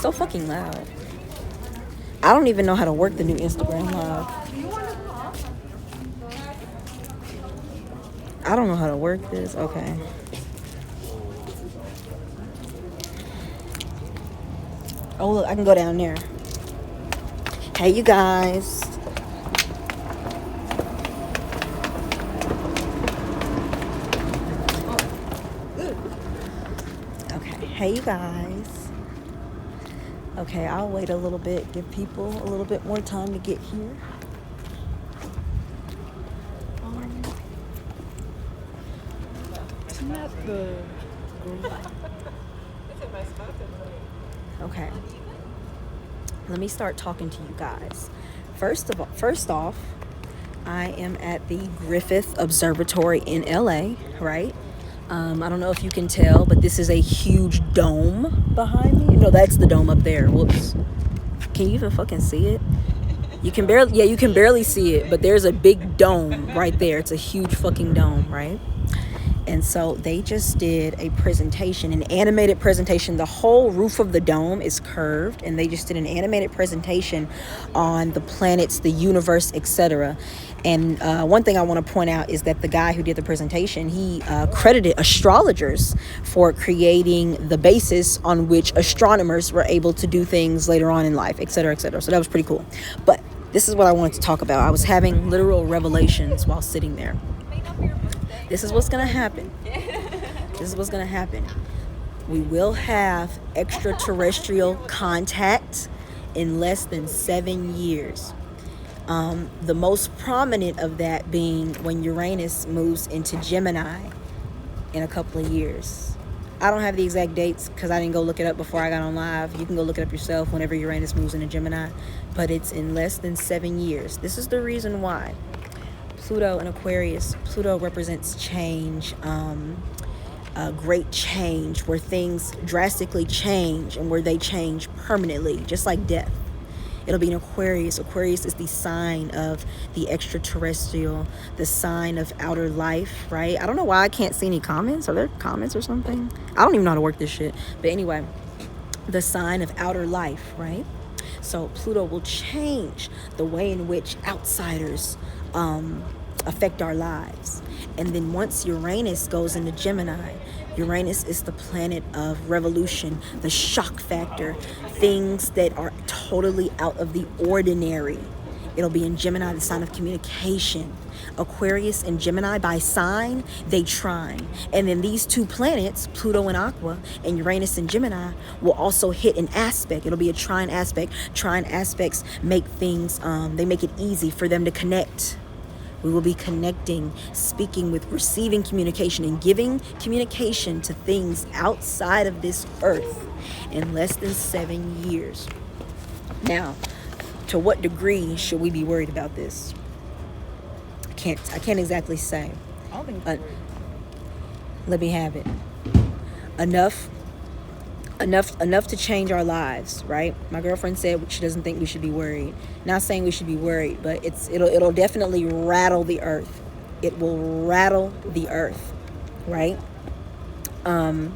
so fucking loud. I don't even know how to work the new Instagram Live. I don't know how to work this. Okay. Oh, look, I can go down there. Hey, you guys. Okay. Hey, you guys. Okay, I'll wait a little bit, give people a little bit more time to get here. Okay. Let me start talking to you guys. First off, I am at the Griffith Observatory in LA, right? I don't know if you can tell, but this is a huge dome behind me. No, that's the dome up there. Whoops. Can you even fucking see it? You can barely see it, but there's a big dome right there. It's a huge fucking dome, right? And so they just did a presentation, an animated presentation. The whole roof of the dome is curved, and they just did an animated presentation on the planets, the universe, etc. And one thing I want to point out is that the guy who did the presentation, he credited astrologers for creating the basis on which astronomers were able to do things later on in life, etc., etc. So that was pretty cool. But this is what I wanted to talk about. I was having literal revelations while sitting there. This is what's going to happen. This is what's going to happen. We will have extraterrestrial contact in less than 7 years. The most prominent of that being when Uranus moves into Gemini in a couple of years. I don't have the exact dates because I didn't go look it up before I got on live. You can go look it up yourself whenever Uranus moves into Gemini. But it's in less than 7 years. This is the reason why. Pluto and Aquarius. Pluto represents change, great change, where things drastically change and where they change permanently, just like death. It'll be in Aquarius. Aquarius is the sign of the extraterrestrial, the sign of outer life, right? I don't know why I can't see any comments. Are there comments or something? I don't even know how to work this shit. But anyway, the sign of outer life, right? So Pluto will change the way in which outsiders affect our lives. And then once Uranus goes into Gemini, Uranus is the planet of revolution, the shock factor, things that are totally out of the ordinary. It'll be in Gemini, the sign of communication. Aquarius and Gemini, by sign, they trine. And then these two planets, Pluto and Aqua, and Uranus and Gemini, will also hit an aspect. It'll be a trine aspect. Trine aspects make things, they make it easy for them to connect. We will be connecting, speaking with, receiving communication, and giving communication to things outside of this earth in less than 7 years. Now, to what degree should we be worried about this? I can't exactly say. I don't think let me have it. Enough to change our lives, right? My girlfriend said she doesn't think we should be worried. Not saying we should be worried, but it'll definitely rattle the earth. It will rattle the earth, right? In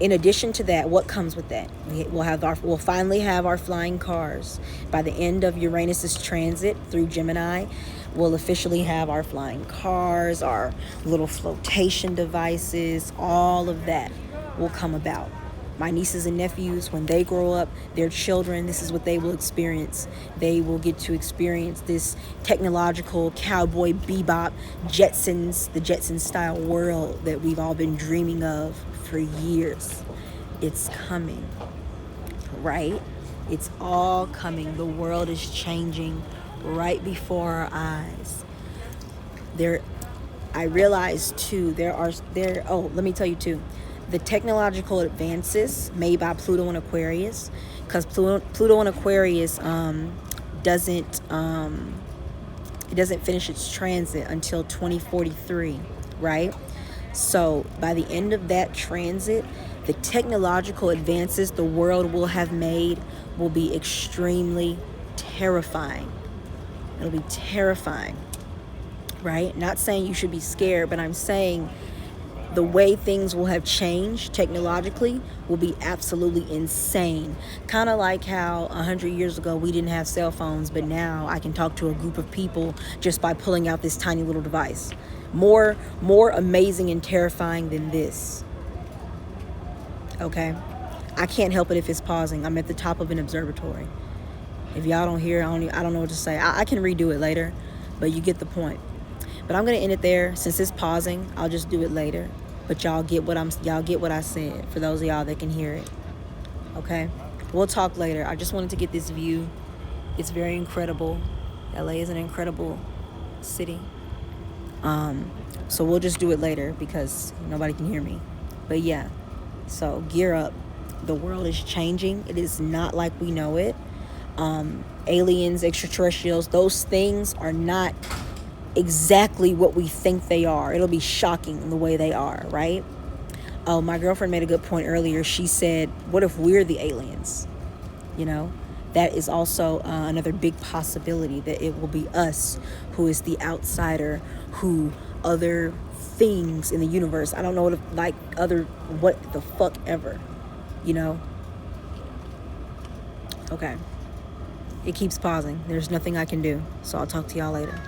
addition to that, what comes with that? We'll finally have our flying cars. By the end of Uranus's transit through Gemini, we'll officially have our flying cars, our little flotation devices, all of that will come about. My nieces and nephews, when they grow up, their children, this is what they will experience. They will get to experience this technological cowboy bebop the Jetsons style world that we've all been dreaming of for years. It's coming, right? It's all coming. The world is changing right before our eyes. I realized too, let me tell you too, the technological advances made by Pluto and Aquarius, because Pluto and Aquarius doesn't finish its transit until 2043, right? So by the end of that transit, the technological advances the world will have made will be extremely terrifying. It'll be terrifying, right? Not saying you should be scared, but I'm saying The way things will have changed technologically will be absolutely insane. Kind of like how 100 years ago we didn't have cell phones, but now I can talk to a group of people just by pulling out this tiny little device. More amazing and terrifying than this. Okay? I can't help it if it's pausing. I'm at the top of an observatory. If y'all don't hear, I don't know what to say. I can redo it later, but you get the point. But I'm gonna end it there. Since it's pausing, I'll just do it later. But y'all get what I said, for those of y'all that can hear it. Okay? We'll talk later. I just wanted to get this view. It's very incredible. LA is an incredible city. So we'll just do it later because nobody can hear me. But yeah, so gear up. The world is changing. It is not like we know it. Aliens, extraterrestrials, those things are not exactly what we think they are. It'll be shocking the way they are, right? Oh, my girlfriend made a good point earlier. She said, what if we're the aliens? You know, that is also another big possibility, that it will be us who is the outsider, who other things in the universe, I don't know what the fuck ever, you know? Okay. It keeps pausing. There's nothing I can do. So I'll talk to y'all later.